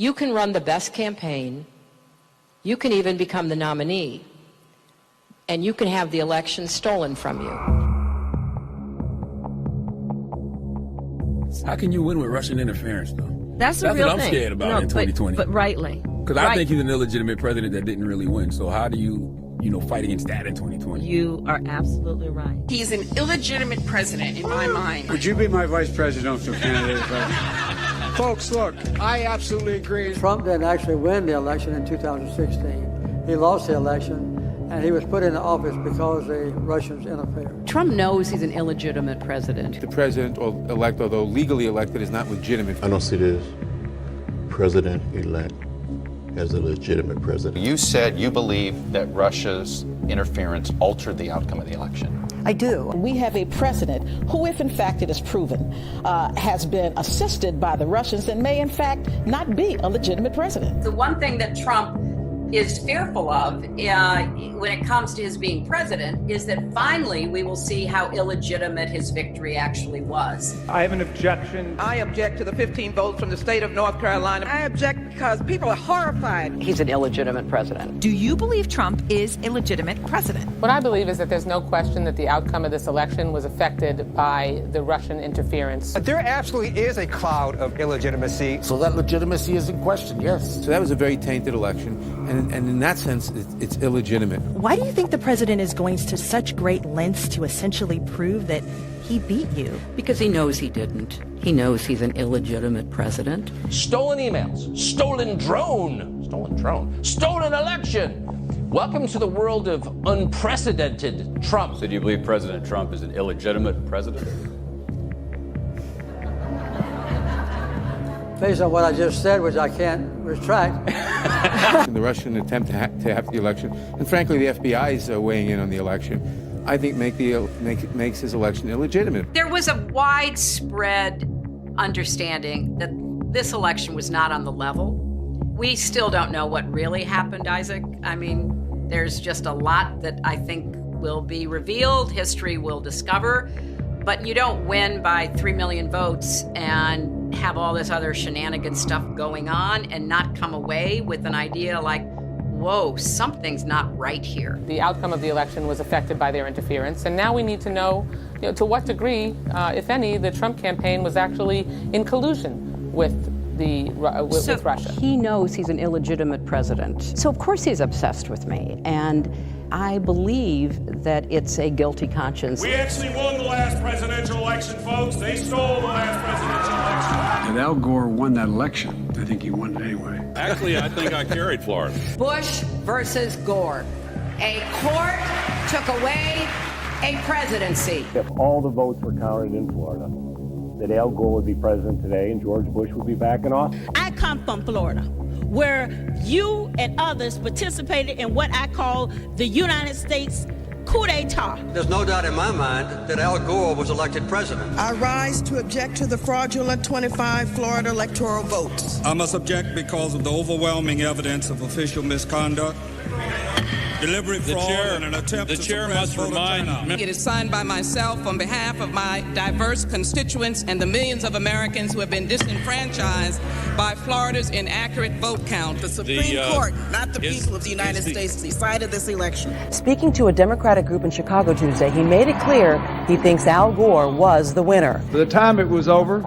You can run the best campaign, you can even become the nominee, and you can have the election stolen from you. How can you win with Russian interference, though? That's the real what I'm thing. scared about in 2020. But rightly. Because I think he's an illegitimate president that didn't really win. So how do you fight against that in 2020? You are absolutely right. He's an illegitimate president in my mind. Would you be my vice presidential candidate? Folks, look, I absolutely agree. Trump didn't actually win the election in 2016. He lost the election, and he was put into office because the Russians interfered. Trump knows he's an illegitimate president. The president-elect, although legally elected, is not legitimate. I don't see this president-elect as a legitimate president. You said you believe that Russia's interference altered the outcome of the election. I do. We have a president who, if in fact it is proven, has been assisted by the Russians and may in fact not be a legitimate president. The one thing that Trump is fearful of when it comes to his being president is that finally we will see how illegitimate his victory actually was. I have an objection. I object to the 15 votes from the state of North Carolina. I object because people are horrified. He's an illegitimate president. Do you believe Trump is a legitimate president? What I believe is that there's no question that the outcome of this election was affected by the Russian interference. There absolutely is a cloud of illegitimacy. So that legitimacy is in question, yes. So that was a very tainted election, and in that sense, it's illegitimate. Why do you think the president is going to such great lengths to essentially prove that he beat you? Because he knows he didn't. He knows he's an illegitimate president. Stolen emails, stolen drone, stolen election. Welcome to the world of unprecedented Trump. So do you believe President Trump is an illegitimate president? Based on what I just said, which I can't retract. The Russian attempt to have the election, and frankly, the FBI is weighing in on the election, I think makes his election illegitimate. There was a widespread understanding that this election was not on the level. We still don't know what really happened, Isaac. I mean, there's just a lot that I think will be revealed, history will discover, but you don't win by 3 million votes and have all this other shenanigan stuff going on and not come away with an idea like, whoa, something's not right here. The outcome of the election was affected by their interference, and now we need to know, to what degree, if any, the Trump campaign was actually in collusion with with Russia. He knows he's an illegitimate president. So of course he's obsessed with me. And I believe that it's a guilty conscience. We actually won the last presidential election, folks. They stole the last presidential election. And Al Gore won that election. I think he won it anyway. Actually, I think I carried Florida. Bush versus Gore. A court took away a presidency. If all the votes were counted in Florida, that Al Gore would be president today and George Bush would be back in office. I come from Florida, where you and others participated in what I call the United States coup d'etat. There's no doubt in my mind that Al Gore was elected president. I rise to object to the fraudulent 25 Florida electoral votes. I must object because of the overwhelming evidence of official misconduct, deliberate fraud, and an attempt to suppress voter turnout. It is signed by myself on behalf of my diverse constituents and the millions of Americans who have been disenfranchised by Florida's inaccurate vote count. The Supreme Court, not the people of the United States, decided this election. Speaking to a Democratic group in Chicago Tuesday, he made it clear he thinks Al Gore was the winner. By the time it was over,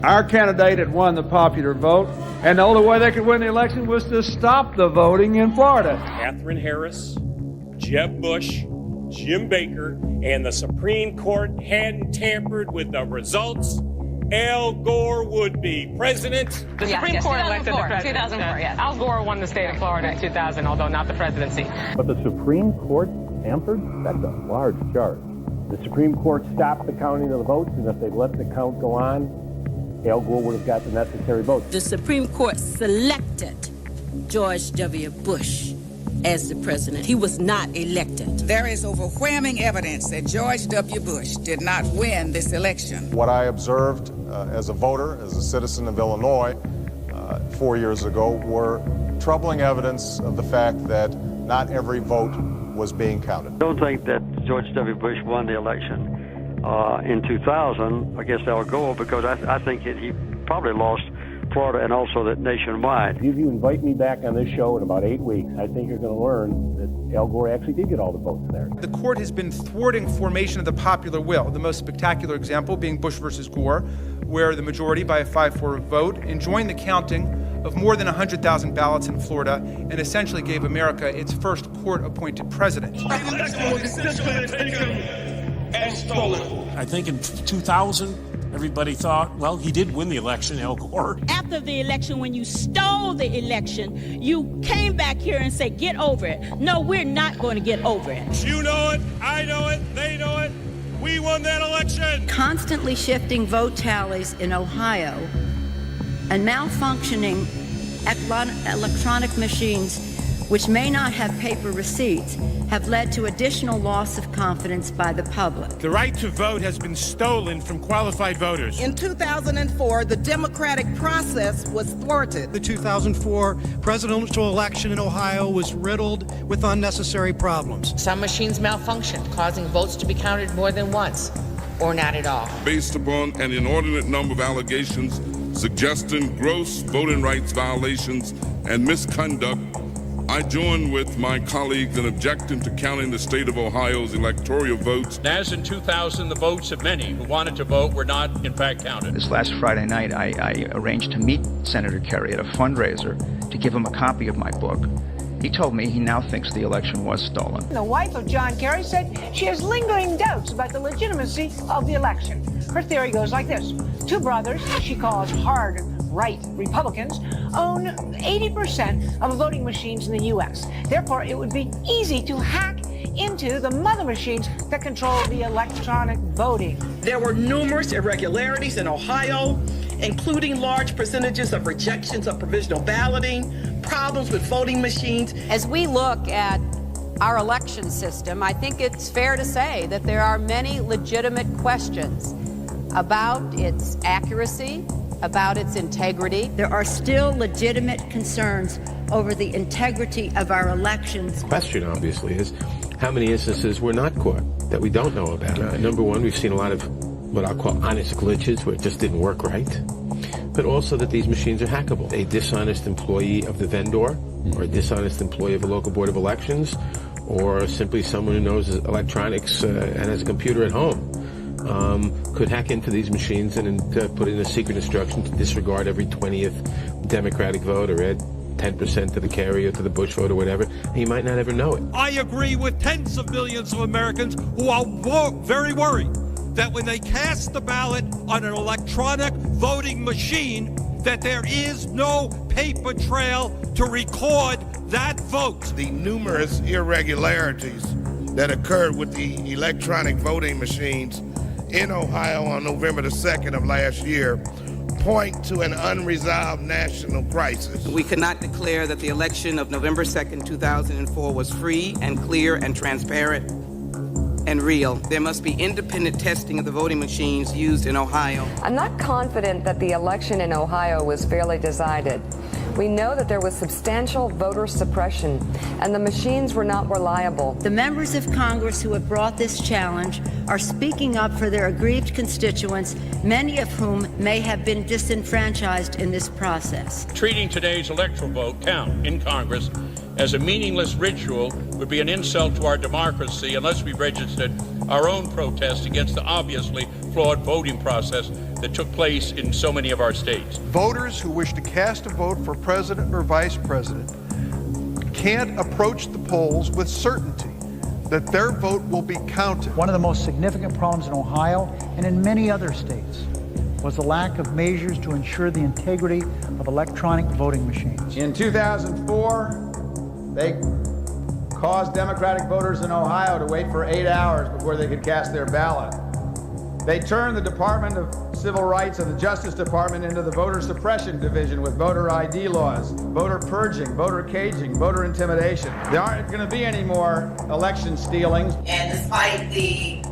our candidate had won the popular vote, and the only way they could win the election was to stop the voting in Florida. Katherine Harris, Jeb Bush, Jim Baker, and the Supreme Court hadn't tampered with the results, Al Gore would be president. The Supreme Court elected the president. 2004, yes. Al Gore won the state of Florida in 2000, although not the presidency. But the Supreme Court tampered? That's a large charge. The Supreme Court stopped the counting of the votes, and if they'd let the count go on, Al Gore would have got the necessary votes. The Supreme Court selected George W. Bush as the president. He was not elected. There is overwhelming evidence that George W. Bush did not win this election. What I observed as a voter, as a citizen of Illinois 4 years ago, were troubling evidence of the fact that not every vote was being counted. I don't think that George W. Bush won the election in 2000 against Al Gore because I think he probably lost Florida and also that nationwide. If you invite me back on this show in about 8 weeks, I think you're going to learn that Al Gore actually did get all the votes there. The court has been thwarting formation of the popular will, the most spectacular example being Bush versus Gore, where the majority, by a 5-4 vote, enjoined the counting of more than 100,000 ballots in Florida and essentially gave America its first court-appointed president. I think in 2000, everybody thought, well, he did win the election, Al Gore. After the election, when you stole the election, you came back here and said, get over it. No, we're not going to get over it. You know it, I know it, they know it. We won that election. Constantly shifting vote tallies in Ohio and malfunctioning electronic machines which may not have paper receipts have led to additional loss of confidence by the public. The right to vote has been stolen from qualified voters. In 2004, the democratic process was thwarted. The 2004 presidential election in Ohio was riddled with unnecessary problems. Some machines malfunctioned, causing votes to be counted more than once, or not at all. Based upon an inordinate number of allegations suggesting gross voting rights violations and misconduct, I join with my colleagues in objecting to counting the state of Ohio's electoral votes. As in 2000, the votes of many who wanted to vote were not, in fact, counted. This last Friday night, I arranged to meet Senator Kerry at a fundraiser to give him a copy of my book. He told me he now thinks the election was stolen. The wife of John Kerry said she has lingering doubts about the legitimacy of the election. Her theory goes like this. Two brothers, she calls hard right Republicans, own 80% of the voting machines in the U.S. Therefore, it would be easy to hack into the mother machines that control the electronic voting. There were numerous irregularities in Ohio, including large percentages of rejections of provisional balloting, problems with voting machines. As we look at our election system, I think it's fair to say that there are many legitimate questions about its accuracy, about its integrity. There are still legitimate concerns over the integrity of our elections. The question, obviously, is how many instances were not caught that we don't know about? Number one, we've seen a lot of what I'll call honest glitches where it just didn't work right, but also that these machines are hackable. A dishonest employee of the vendor or a dishonest employee of a local board of elections or simply someone who knows electronics and has a computer at home could hack into these machines and put in a secret instruction to disregard every 20th Democratic vote or add 10% to the Kerry or to the Bush vote or whatever, and you might not ever know it. I agree with tens of millions of Americans who are very worried that when they cast the ballot on an electronic voting machine, that there is no paper trail to record that vote. The numerous irregularities that occurred with the electronic voting machines in Ohio on November the 2nd of last year point to an unresolved national crisis. We cannot declare that the election of November 2nd, 2004 was free and clear and transparent and real. There must be independent testing of the voting machines used in Ohio. I'm not confident that the election in Ohio was fairly decided. We know that there was substantial voter suppression, and the machines were not reliable. The members of Congress who have brought this challenge are speaking up for their aggrieved constituents, many of whom may have been disenfranchised in this process. Treating today's electoral vote count in Congress as a meaningless ritual would be an insult to our democracy unless we registered our own protest against the obviously flawed voting process that took place in so many of our states. Voters who wish to cast a vote for president or vice president can't approach the polls with certainty that their vote will be counted. One of the most significant problems in Ohio and in many other states was the lack of measures to ensure the integrity of electronic voting machines. In 2004, they caused Democratic voters in Ohio to wait for 8 hours before they could cast their ballot. They turned the Department of Civil Rights and the Justice Department into the voter suppression division with voter ID laws, voter purging, voter caging, voter intimidation. There aren't going to be any more election stealings. And despite the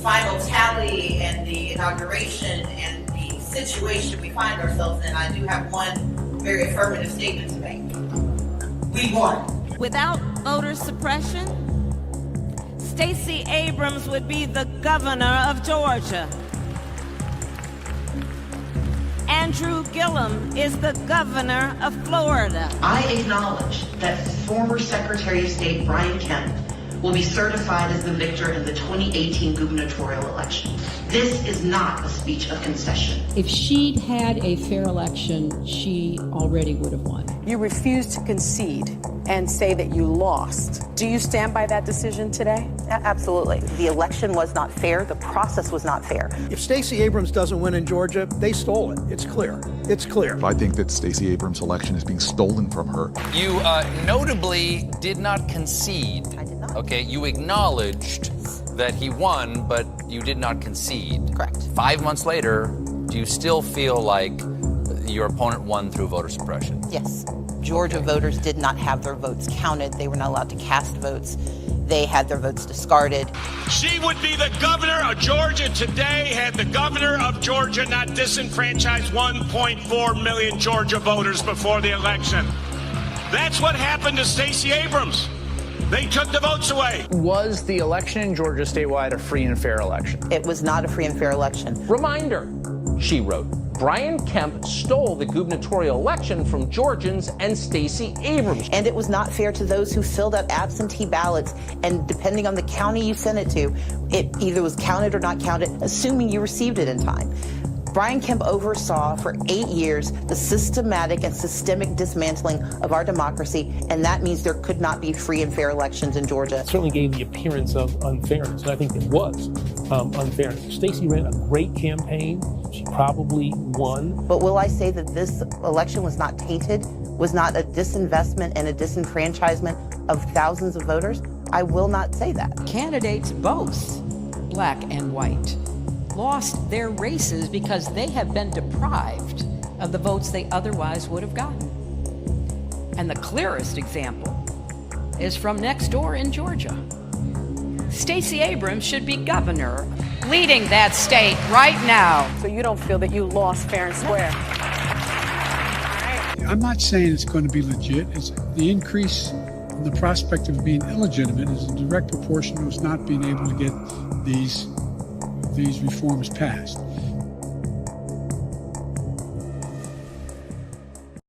final tally and the inauguration and the situation we find ourselves in, I do have one very affirmative statement to make. We won. Without voter suppression, Stacey Abrams would be the governor of Georgia. And Andrew Gillum is the governor of Florida. I acknowledge that former Secretary of State Brian Kemp will be certified as the victor in the 2018 gubernatorial election. This is not a speech of concession. If she'd had a fair election, she already would have won. You refused to concede and say that you lost. Do you stand by that decision today? Absolutely. The election was not fair. The process was not fair. If Stacey Abrams doesn't win in Georgia, they stole it. It's clear. It's clear. I think that Stacey Abrams' election is being stolen from her. You notably did not concede. I did not. Okay, you acknowledged that he won, but you did not concede. Correct. 5 months later, do you still feel like your opponent won through voter suppression? Yes. Georgia voters did not have their votes counted. They were not allowed to cast votes. They had their votes discarded. She would be the governor of Georgia today had the governor of Georgia not disenfranchised 1.4 million Georgia voters before the election. That's what happened to Stacey Abrams. They took the votes away. Was the election in Georgia statewide a free and fair election? It was not a free and fair election. Reminder, she wrote, Brian Kemp stole the gubernatorial election from Georgians and Stacey Abrams. And it was not fair to those who filled out absentee ballots, and depending on the county you sent it to, it either was counted or not counted, assuming you received it in time. Brian Kemp oversaw for 8 years the systematic and systemic dismantling of our democracy, and that means there could not be free and fair elections in Georgia. It certainly gave the appearance of unfairness, and I think it was unfairness. Stacey ran a great campaign. She probably won. But will I say that this election was not tainted, was not a disinvestment and a disenfranchisement of thousands of voters? I will not say that. Candidates, both black and white, lost their races because they have been deprived of the votes they otherwise would have gotten. And the clearest example is from next door in Georgia. Stacey Abrams should be governor, leading that state right now. So you don't feel that you lost fair and square? I'm not saying it's going to be legit. It's the increase in the prospect of being illegitimate is a direct proportion to us not being able to get these reforms passed.